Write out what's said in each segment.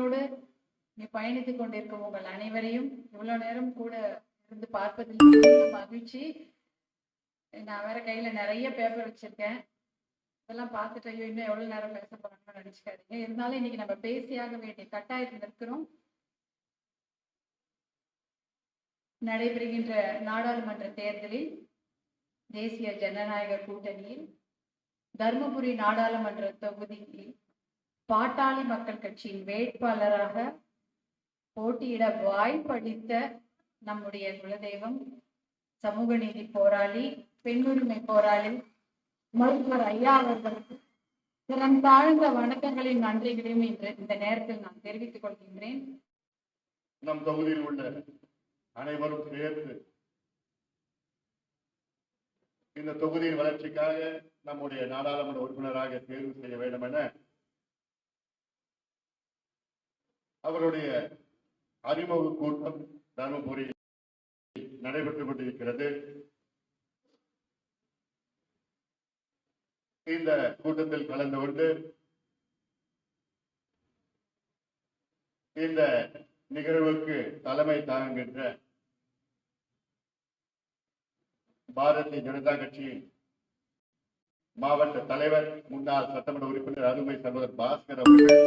எங்களோடு நீ பயணித்துக் கொண்டிருக்கும் உங்கள் அனைவரையும் இவ்வளவு நேரம் கூட இருந்து பார்ப்பதில் மகிழ்ச்சி. நான் வேற கையில நிறைய பேப்பர் வச்சிருக்கேன். இதெல்லாம் பார்த்துட்டு ஐயோ இன்னும் எவ்வளவு நேரம் பேச போறாங்கன்னு நினைச்சுக்காதீங்க. இருந்தாலும் இன்னைக்கு நம்ம பேசியாக வேண்டிய கட்டாயத்தில் இருக்கிறோம். நடைபெறுகின்ற நாடாளுமன்ற தேர்தலில் தேசிய ஜனநாயக கூட்டணியில் தர்மபுரி நாடாளுமன்ற தொகுதியில் பாட்டாளி மக்கள் கட்சியின் வேட்பாளராக போட்டியிட வாய்ப்பளித்த நம்முடைய குலதெய்வம், சமூக நீதி போராளி, பெண்ணுரிமை போராளி மருத்துவர் ஐயா அவர்களுக்கு சிறந்தாழ்ந்த வணக்கங்களையும் நன்றிகளையும் இன்று இந்த நேரத்தில் நான் தெரிவித்துக் கொள்கின்றேன். நம் தொகுதியில் உள்ள அனைவரும் சேர்ந்து இந்த தொகுதியின் வளர்ச்சிக்காக நம்முடைய நாடாளுமன்ற உறுப்பினராக தேர்வு செய்ய வேண்டும் என அவருடைய அறிமுக கூட்டம் தருமபுரியில் நடைபெற்றுக் கொண்டிருக்கிறது. இந்த கூட்டத்தில் கலந்து கொண்டு இந்த நிகழ்வுக்கு தலைமை தாங்குகின்ற பாரதிய ஜனதா கட்சியின் மாவட்ட தலைவர், முன்னாள் சட்டமன்ற உறுப்பினர் அருமை சகோதரர் பாஸ்கர் அவர்கள்,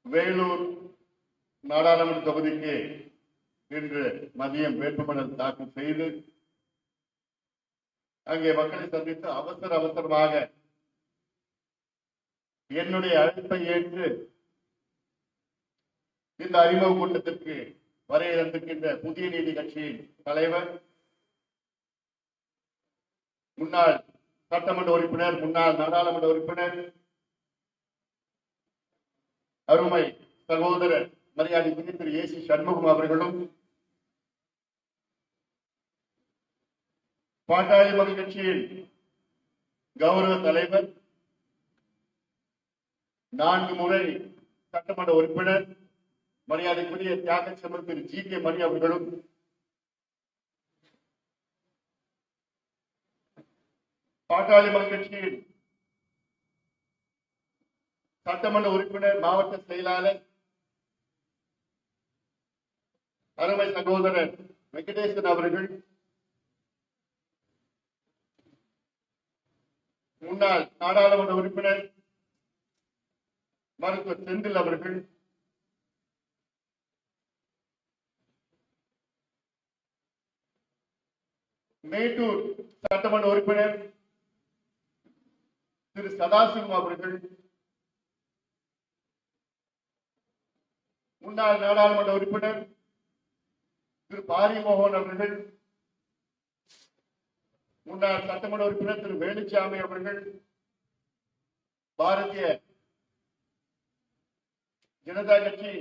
வேலூர் நாடாளுமன்ற தொகுதிக்கு இன்று மதியம் வேட்புமனு தாக்கல் செய்து அங்கே மக்களை சந்தித்து அவசரமாக என்னுடைய அழைப்பை ஏற்று இந்த அறிமுக கூட்டத்திற்கு வரைய இருக்கின்ற புதிய நீதி கட்சியின் தலைவர், முன்னாள் சட்டமன்ற உறுப்பினர், முன்னாள் நாடாளுமன்ற உறுப்பினர் அருமை சகோதரர் மரியாதைக்குரிய திரு ஏசி சண்முகம் அவர்களும், பாட்டாளி மக்கள் கட்சியின் கௌரவ தலைவர், 4 முறை சட்டமன்ற உறுப்பினர் மரியாதைக்குரிய தியாக செம்மல் திரு ஜி கே மணி அவர்களும், பாட்டாளி மக்கள் கட்சியின் சட்டமன்ற உறுப்பினர், மாவட்ட செயலாளர் அருமை சகோதரர் வெங்கடேசன் அவர்கள், முன்னாள் நாடாளுமன்ற உறுப்பினர் மருத்துவர் செந்தில் அவர்கள், மேட்டூர் சட்டமன்ற உறுப்பினர் திரு சதாசிவம் அவர்கள், முன்னாள் நாடாளுமன்ற உறுப்பினர் திரு பாரிமோகன் அவர்கள், முன்னாள் சட்டமன்ற உறுப்பினர் திரு வேலுச்சாமி அவர்கள், பாரதிய ஜனதா கட்சி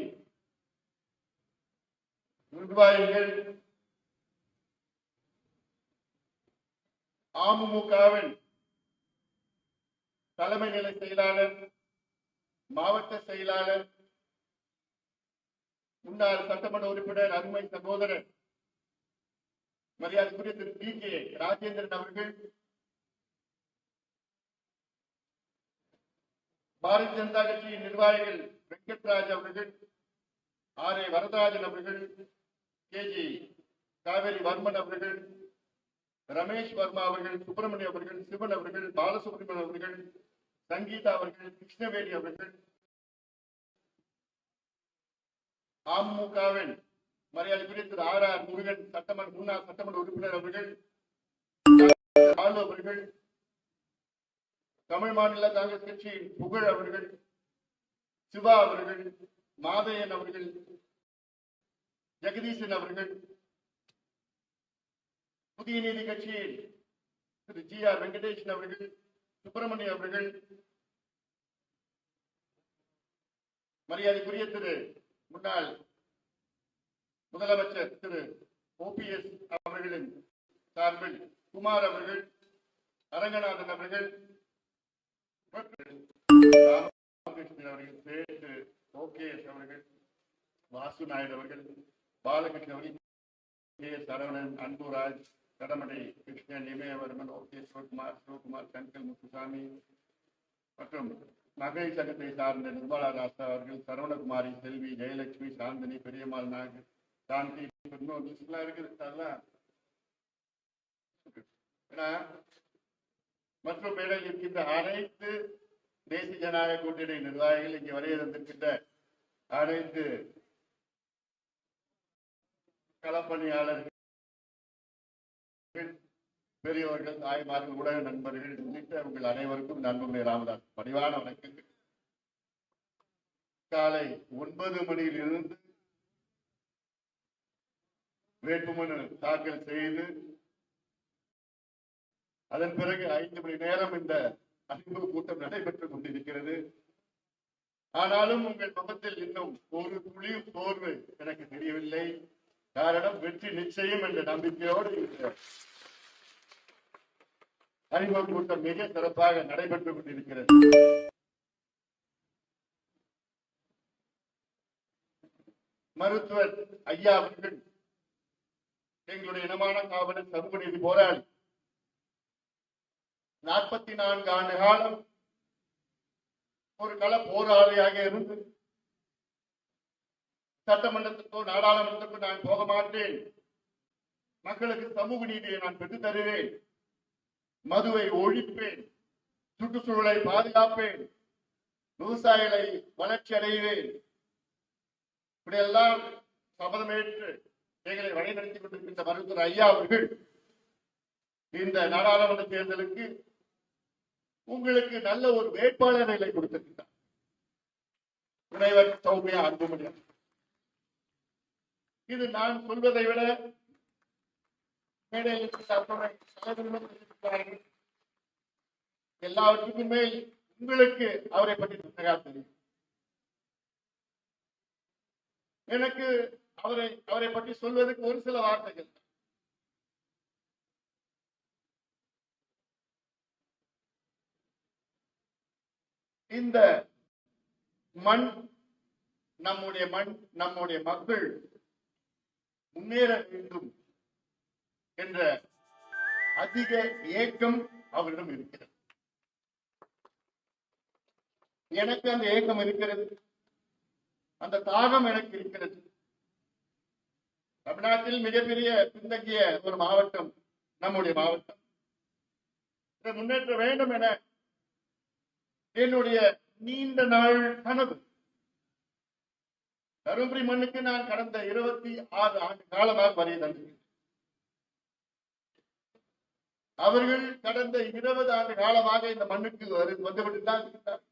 நிர்வாகிகள், அமமுகவின் தலைமை நிலை செயலாளர், மாவட்ட செயலாளர், முன்னாள் சட்டமன்ற உறுப்பினர் அருமை சகோதரர் மரியாதைக்குரிய திரு பி கே ராஜேந்திரன் அவர்கள், பாரதிய ஜனதா கட்சியின் நிர்வாகிகள் வெங்கட்ராஜ் அவர்கள், ஆர் ஏ வரதராஜன் அவர்கள், கே ஜி காவேரி வர்மன் அவர்கள், ரமேஷ் வர்மா அவர்கள், சுப்பிரமணியம் அவர்கள், சிவன் அவர்கள், பாலசுப்ரமணியன் அவர்கள், சங்கீதா அவர்கள், கிருஷ்ணவேணி அவர்கள், அமமுகவின் மரியாதைக்குரிய திரு ஆர் ஆர் முருகன் முன்னாள் சட்டமன்ற உறுப்பினர் அவர்கள், ஆலு அவர்கள், தமிழ் மாநில காங்கிரஸ் கட்சியின் புகழ் அவர்கள், சிவா அவர்கள், மாதையன் அவர்கள், ஜெகதீசன் அவர்கள், புதிய நீதி கட்சியில் திரு ஜி ஆர் வெங்கடேசன் அவர்கள், சுப்பிரமணியம் அவர்கள், மரியாதைக்குரிய திரு முன்னாள் முதலமைச்சர் திரு OPS அவர்களின் சார்பில் குமார் அவர்கள், அரங்கநாதன் அவர்கள், ராமகிருஷ்ணன் அவர்கள், சேட்டு OKS அவர்கள், வாசு நாயுடு அவர்கள், பாலகிருஷ்ணன் அவர்கள், கே சரவணன், அன்புராஜ், கடமடை கிருஷ்ணன், இமயவர்மன், OKS சிவகுமார், செந்தில் முத்துசாமி, மற்றும் மகளிர் சங்கத்தை சார்ந்த நிர்மலா ராசா அவர்கள், சரவணகுமாரி, செல்வி, ஜெயலட்சுமி, சாந்தினி, பெரியம்மாள் நாயக், சாந்தி, இன்னும் இருக்குது. அதெல்லாம் மற்றும் மேடையில் இருக்கின்ற அனைத்து தேசிய ஜனநாயக கூட்டணி நிர்வாகிகள், இங்கே வருகை தந்திருக்கின்ற அனைத்து களப்பணியாளர்கள், பெரியவர்கள், தாய்மார்கள், ஊடக நண்பர்கள் உள்ளிட்ட உங்கள் அனைவருக்கும் நண்புடைய ராமதாஸ் பணிவான வணக்கங்கள். காலை 9 மணியிலிருந்து வேட்புமனு தாக்கல் செய்து அதன் பிறகு 5 மணி நேரம் இந்த அறிமுக கூட்டம் நடைபெற்றுக் கொண்டிருக்கிறது. ஆனாலும் உங்கள் முகத்தில் இன்னும் ஒரு துளியும் சோர்வு எனக்கு தெரியவில்லை. காரணம், வெற்றி நிச்சயம் என்ற நம்பிக்கையோடு இந்த அறிமுக கூட்டம் மிக சிறப்பாக நடைபெற்றுக் கொண்டிருக்கிறது. மருத்துவர் ஐயா அவர்கள் எங்களுடைய இனமான காவலர், சமூக நீதி போராளி, 44 ஆண்டு காலம் ஒரு கள போராளியாக இருந்து சட்டமன்றத்துக்கோ நாடாளுமன்றத்துக்கோ நான் போக மாட்டேன், மக்களுக்கு சமூக நீதியை நான் பெற்றுத் தருவேன், மதுவை ஒழிப்பேன், சுற்றுச்சூழலை பாதுகாப்பேன், விவசாயிகளை வளர்ச்சி அடைவேன், இப்படியெல்லாம் சபதமேற்று எங்களை வழிநடத்திக் கொண்டிருக்கின்ற மருத்துவர் ஐயா அவர்கள் இந்த நாடாளுமன்ற தேர்தலுக்கு உங்களுக்கு நல்ல ஒரு வேட்பாளர்களை கொடுத்திருக்கிறார். முனைவர் சௌமியா அன்புமணி. இது நான் சொல்வதை விட மேடையில் எல்லாவற்றுக்கும் மேல் உங்களுக்கு அவரை பற்றி தெரியும். எனக்கு அவரை பற்றி சொல்வதற்கு ஒரு சில வார்த்தைகள். இந்த மண் நம்முடைய மண், நம்முடைய மக்கள் முன்னேற வேண்டும் என்ற அதிக ஏக்கம் அவரிடம் இருக்கிறது. எனக்கு அந்த ஏக்கம் இருக்கிறது, அந்த தாகம் எனக்கு இருக்கிறது. தமிழ்நாட்டில் மிகப்பெரிய பின்தங்கிய ஒரு மாவட்டம் நம்முடைய மாவட்டம். இதை முன்னேற்ற வேண்டும் என என்னுடைய நீண்ட நாள் கனவு. தருமபுரி மண்ணுக்கு நான் கடந்த 26 ஆண்டு காலமாக வருகை தந்திருக்கிறேன். அவர்கள் கடந்த 20 ஆண்டு காலமாக இந்த மண்ணுக்கு வந்துவிட்டுதான் இருக்கிறார்.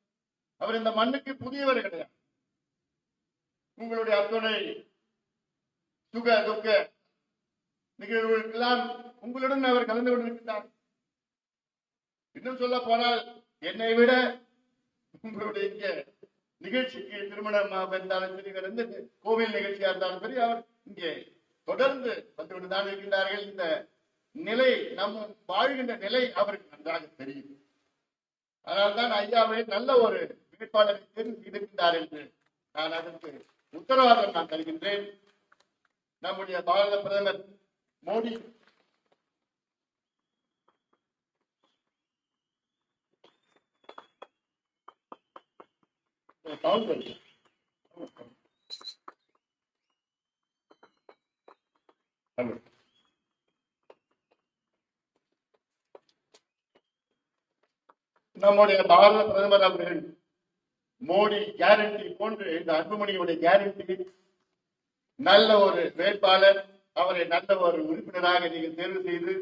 அவர் இந்த மண்ணுக்கு புதியவர் கிடையாது. உங்களுடைய அத்துணை சுக துக்க நிகழ்வுகளுக்கெல்லாம் உங்களுடன் அவர் கலந்து கொண்டிருக்கிறார். இன்னும் சொல்ல போனால் என்னை விட உங்களுடைய இங்க நிகழ்ச்சிக்கு, திருமணம் இருந்தாலும் சரி, எந்த கோவில் நிகழ்ச்சியா இருந்தாலும் சரி, அவர் இங்கே தொடர்ந்து வந்துவிட்டுதான் இருக்கின்றார்கள். இந்த நிலை, நம் வாழ்கின்ற நிலை அவருக்கு நன்றாக தெரியும். அதனால்தான் ஐயாவை நல்ல ஒரு வேட்பாளரை தேர்வு செய்திருக்கிறார் என்று நான் அதற்கு உத்தரவாதம் நான் தருகின்றேன். நம்முடைய பாரத பிரதமர் மோடி நம்முடைய பாரத பிரதமர் அவர்கள் மோடி கேரண்டி போன்று இந்த அன்புமணியுடைய கேரண்டி, நல்ல ஒரு வேட்பாளர், அவரை நல்ல ஒரு உறுப்பினராக நீங்கள் தேர்வு செய்து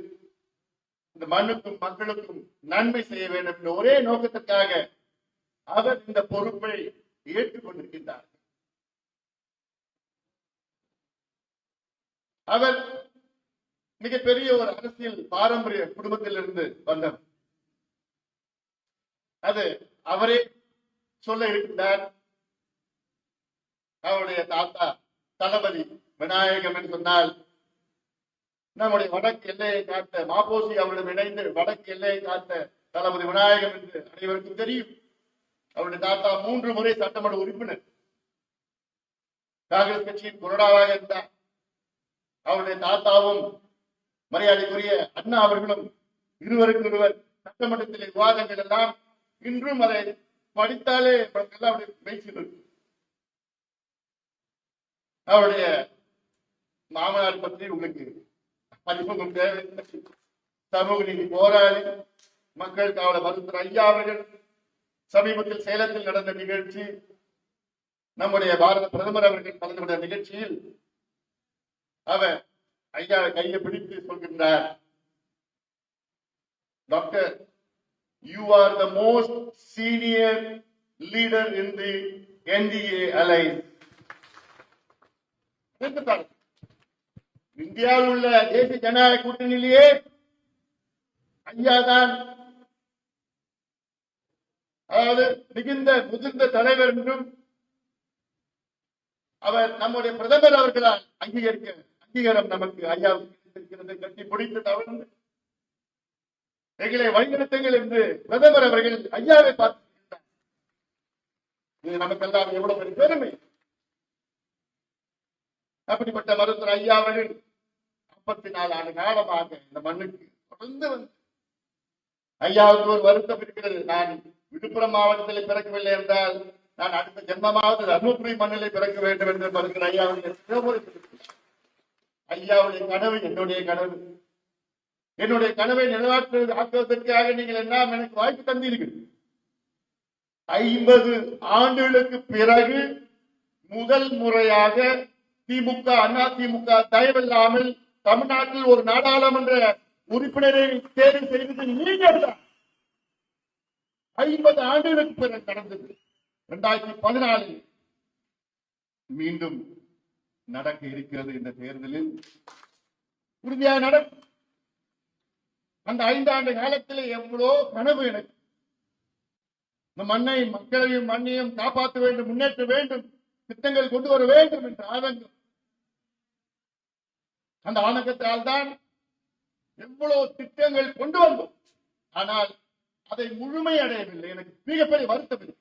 இந்த மண்ணுக்கும் மக்களுக்கும் நன்மை செய்ய வேண்டும் என்ற ஒரே நோக்கத்திற்காக அவர் இந்த பொறுப்பை ஏற்றுக்கொண்டிருக்கின்றார். அவர் மிகப்பெரிய ஒரு அரசியல் பாரம்பரிய குடும்பத்திலிருந்து வந்தவர். அது அவரே சொல்ல இருக்கின்றார். அவருடைய தாத்தா தளபதி விநாயகம் என்று சொன்னால் நம்முடைய வடக்கு எல்லையை காத்த மாப்போசி அவரிடம் இணைந்து வடக்கு எல்லையை காத்த தளபதி விநாயகம் என்று அனைவருக்கும் தெரியும். அவருடைய தாத்தா 3 முறை சட்டமன்ற உறுப்பினர், காங்கிரஸ் கட்சியின் கொறடாவாக இருந்தார். அவருடைய தாத்தாவும் மரியாதைக்குரிய அண்ணா அவர்களும் இருவருக்கு ஒருவர் சட்டமன்றத்தில் விவாதங்கள் எல்லாம் இன்றும் அதை படித்தாலே எல்லாம் அப்படி பேசிட்டு அவருடைய மாமனார் பற்றி உங்களுக்கு அறிமுகம் தேவை. சமூக நீதி போராளி, மக்கள் காவல மருத்துவர் ஐயா அவர்கள் சமீபத்தில் சேலத்தில் நடந்த நிகழ்ச்சி, நம்முடைய பாரத பிரதமர் அவர்கள் கலந்து கொண்ட நிகழ்ச்சியில் அவர் ஐயா கையை பிடித்து சொல்கின்றார், doctor, you are the most senior leader in the NDA alliance. இந்தியாவில் உள்ள தேசிய ஜனநாயக கூட்டணியிலேயே ஐயா தான் அதாவது மிகுந்த முதிர்ந்த தலைவர் என்றும் அவர் நம்முடைய பிரதமர் அவர்களால் அங்கீகாரம் நமக்கு ஐயாவுக்கு கட்டி பிடித்து தவழ்ந்து எங்களை வழிநடத்துங்கள் என்று பிரதமர் அவர்கள் ஐயாவை பார்த்து இது நமக்கெல்லாம் எவ்வளவு பெரிய பெருமை. அப்படிப்பட்ட மருத்துவர் ஐயா அவர்கள் 54 ஆண்டு காலமாக இந்த மண்ணுக்கு தொடர்ந்து வந்து ஐயாவுக்கு ஒரு வருத்தம் இருக்கிறது. நான் விழுப்புரம் மாவட்டத்தில் பிறக்கவில்லை என்றால் நான் அடுத்த ஜென்மமாவது தர்மபுரி மண்ணிலே பிறக்க வேண்டும் என்று மருத்துவர் ஐயா ஐயாவுடைய கனவு என்னுடைய கனவு. என்னுடைய கனவை ஆக்குவதற்காக நீங்கள் எல்லாம் எனக்கு வாய்ப்பு தந்தீர்கள். 50 ஆண்டுகளுக்கு பிறகு முதல் முறையாக திமுக அதிமுக தயவில்லாமல் தமிழ்நாட்டில் ஒரு நாடாளுமன்ற உறுப்பினரை தேர்வு செய்தது நீங்கள் தான். 50 ஆண்டுகளுக்கு பிறகு நடந்தது. 2014 மீண்டும் நடக்க இருக்கிறது. இந்த தேர்தலில் உறுதியாக நடக்கும். அந்த 5 ஆண்டு காலத்தில் எவ்வளோ கனவு எனக்கு. இந்த மண்ணை மக்களையும் மண்ணையும் காப்பாற்ற வேண்டும், முன்னேற்ற வேண்டும், திட்டங்கள் கொண்டு வர வேண்டும் என்ற ஆதங்கம். அந்த ஆதங்கத்தால் தான் எவ்வளவு திட்டங்கள் கொண்டு வந்தோம். ஆனால் அதை முழுமை அடையவில்லை. எனக்கு மிகப்பெரிய வருத்தம் இருக்கு.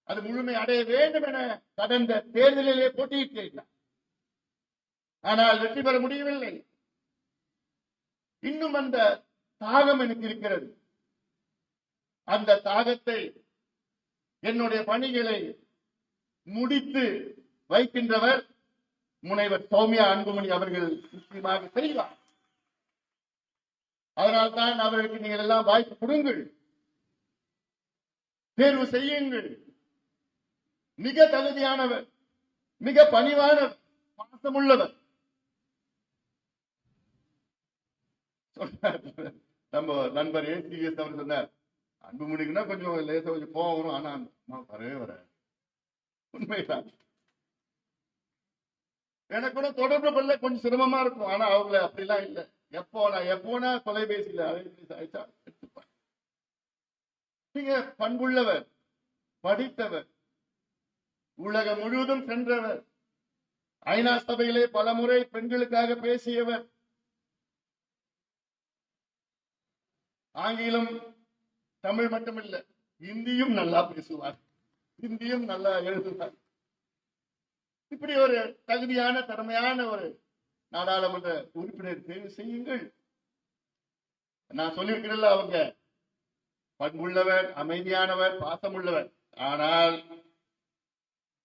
அது முழுமை அடைய வேண்டும் என கடந்த தேர்தலிலே போட்டியிட்டேன். ஆனால் வெற்றி பெற முடியவில்லை. இன்னும் அந்த தாகம் எனக்கு இருக்கிறது. அந்த தாகத்தை என்னுடைய பணிகளை முடித்து வைக்கின்றவர் முனைவர் சௌமியா அன்புமணி அவர்கள் நிச்சயமாக செய்வார். அதனால்தான் அவர்களுக்கு நீங்கள் எல்லாம் வாய்ப்பு கொடுங்கள், தேர்வு செய்யுங்கள். மிக தகுதியானவர், மிக பணிவானவர், பாசமுள்ளவர். நம்ம நண்பர் ACS அவர் சொன்னார், அன்புமணிக்குன்னா கொஞ்சம் லேசா கொஞ்சம் கோவம் வரும், ஆனா வரவே வர உண்மைதான். எனக்கு கூட தொடர்பு கொள்ள கொஞ்சம் சிரமமா இருக்கும். ஆனா அவங்கள அப்படிலாம் இல்லை. எப்போனா தொலைபேசியில அழைச்சா எடுத்துப்பாங்க. நீங்க பண்புள்ளவர், படித்தவர், உலகம் முழுவதும் சென்றவர், ஐநா சபையிலே பல முறை பெண்களுக்காக பேசியவர், ஆங்கிலம் தமிழ் மட்டுமில்லை இந்தியும் நல்லா பேசுவார், இந்தியும் நல்லா எழுதுவார். இப்படி ஒரு தகுதியான திறமையான ஒரு நாடாளுமன்ற உறுப்பினர் தேர்வு செய்யுங்கள். நான் சொல்லியிருக்கிறேன், அவங்க பண்புள்ளவர், அமைதியானவர், பாசமுள்ளவர். ஆனால்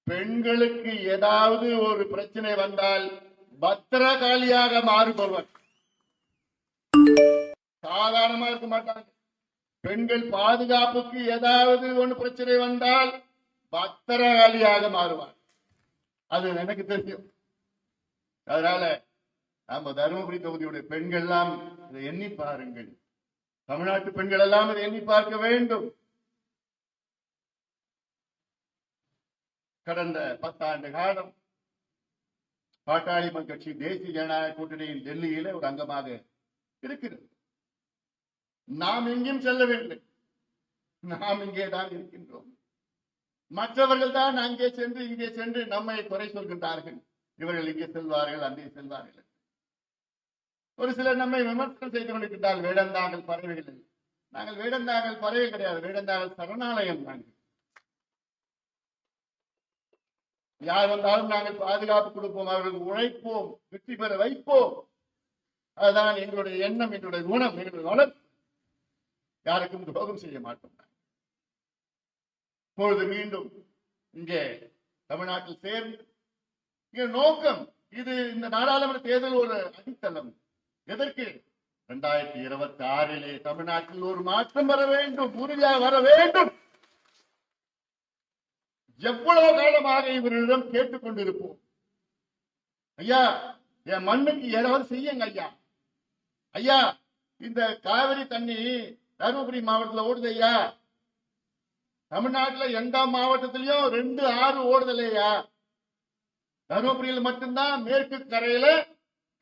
பெண்களுக்கு ஏதாவது ஒரு பிரச்சனை வந்தால் பத்திரகாளியாக மாறுபவர். சாதாரணமா இருக்க மாட்டாங்க. பெண்கள் பாதுகாப்புக்கு ஏதாவது ஒன்று பிரச்சனை வந்தால் பத்திரகாளியாக மாறுவார். அது எனக்கு தெரியும். அதனால நம்ம தருமபுரி தொகுதியுடைய பெண்கள் எல்லாம் இதை எண்ணி பாருங்கள். தமிழ்நாட்டு பெண்கள் எல்லாம் இதை எண்ணி பார்க்க வேண்டும். கடந்த 10 ஆண்டு காலம் பாட்டாளி மக்கள் கட்சி தேசிய ஜனநாயக கூட்டணியின் டெல்லியில ஒரு அங்கமாக இருக்கிறது. நாம் எங்கேயும் செல்லவில்லை, நாம் இங்கே தான் இருக்கின்றோம். மற்றவர்கள் தான் அங்கே சென்று இங்கே சென்று நம்மை குறை சொல்கின்றார்கள். இவர்கள் இங்கே செல்வார்கள், அங்கே செல்வார்கள். ஒரு சிலர் நம்மை விமர்சனம் செய்து கொண்டிருக்கிறார்கள். வேடந்தாங்கல் பறவைகள். நாங்கள் வேடந்தாங்கல் பறவை கிடையாது, வேடந்தாங்கல் சரணாலயம். நாங்கள் யார் வந்தாலும் நாங்கள் பாதுகாப்பு கொடுப்போம், அவர்களுக்கு உழைப்போம், வெற்றி பெற வைப்போம். அதுதான் எங்களுடைய எண்ணம், எங்களுடைய குணம், எங்களுடைய வளர்ப்பு. யாருக்கும் துரோகம் செய்ய மாட்டோம். இப்பொழுது மீண்டும் இங்கே தமிழ்நாட்டில் சேர்ந்து இங்க நோக்கம் இது இந்த நாடாளுமன்ற தேர்தல் ஒரு அடித்தளம். எதற்கு? 2026 தமிழ்நாட்டில் ஒரு மாற்றம் வர வேண்டும், உறுதியாக வர வேண்டும். எவ்வளவு காலமாக இவரிடம் கேட்டுக் கொண்டிருப்போம், ஐயா என் மண்ணுக்கு ஏதாவது செய்யுங்க ஐயா, ஐயா இந்த காவிரி தண்ணி தருமபுரி மாவட்டத்தில் ஓடுது ஐயா, தமிழ்நாட்டில் எந்த மாவட்டத்திலையும் 2 ஆறு ஓடுதலையா, தருமபுரியில் மட்டும்தான் மேற்கு கரையில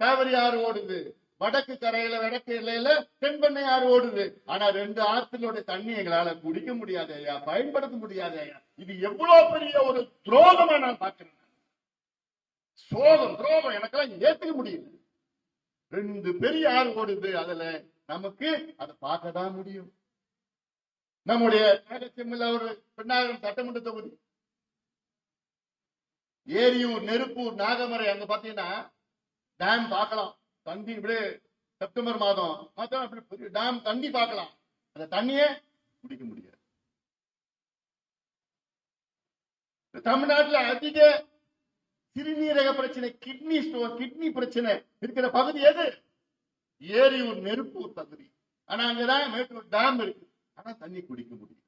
காவிரி ஆறு ஓடுது, வடக்கு கரையில வடக்கு எல்லையில தென்பெண்ணை ஆறு ஓடுது. ஆனா 2 ஆற்றினுடைய தண்ணி எங்களால குடிக்க முடியாது ஐயா, பயன்படுத்த முடியாது ஐயா. இது எவ்வளவு பெரிய ஒரு துரோகமா நான் பார்க்கிறேன். துரோகம் எனக்கெல்லாம் ஏத்துக்க முடியல. 2 பெரிய ஆறு ஓடுது, அதுல நமக்கு அதை பார்க்க தான் முடியும். நம்முடைய ஒரு பெண்ணாயிரம் சட்டமன்ற தொகுதி ஏரியூர், நெருப்பூர், நாகமரை அங்க பாத்தீங்கன்னா டேம் பார்க்கலாம். தண்ணி இப்படி செப்டம்பர் மாதம் டேம் தண்ணி பார்க்கலாம், அந்த தண்ணியே குடிக்க முடியாது. தமிழ்நாட்டில் அதிக சிறுநீரக பிரச்சனை, கிட்னி பிரச்சனை இருக்கிற பகுதி எது? ஏரியூர், நெருப்பூர் பகுதி. ஆனா அங்கதான் மேட்டூர் டேம் இருக்கு, ஆனா தண்ணி குடிக்க முடியும்.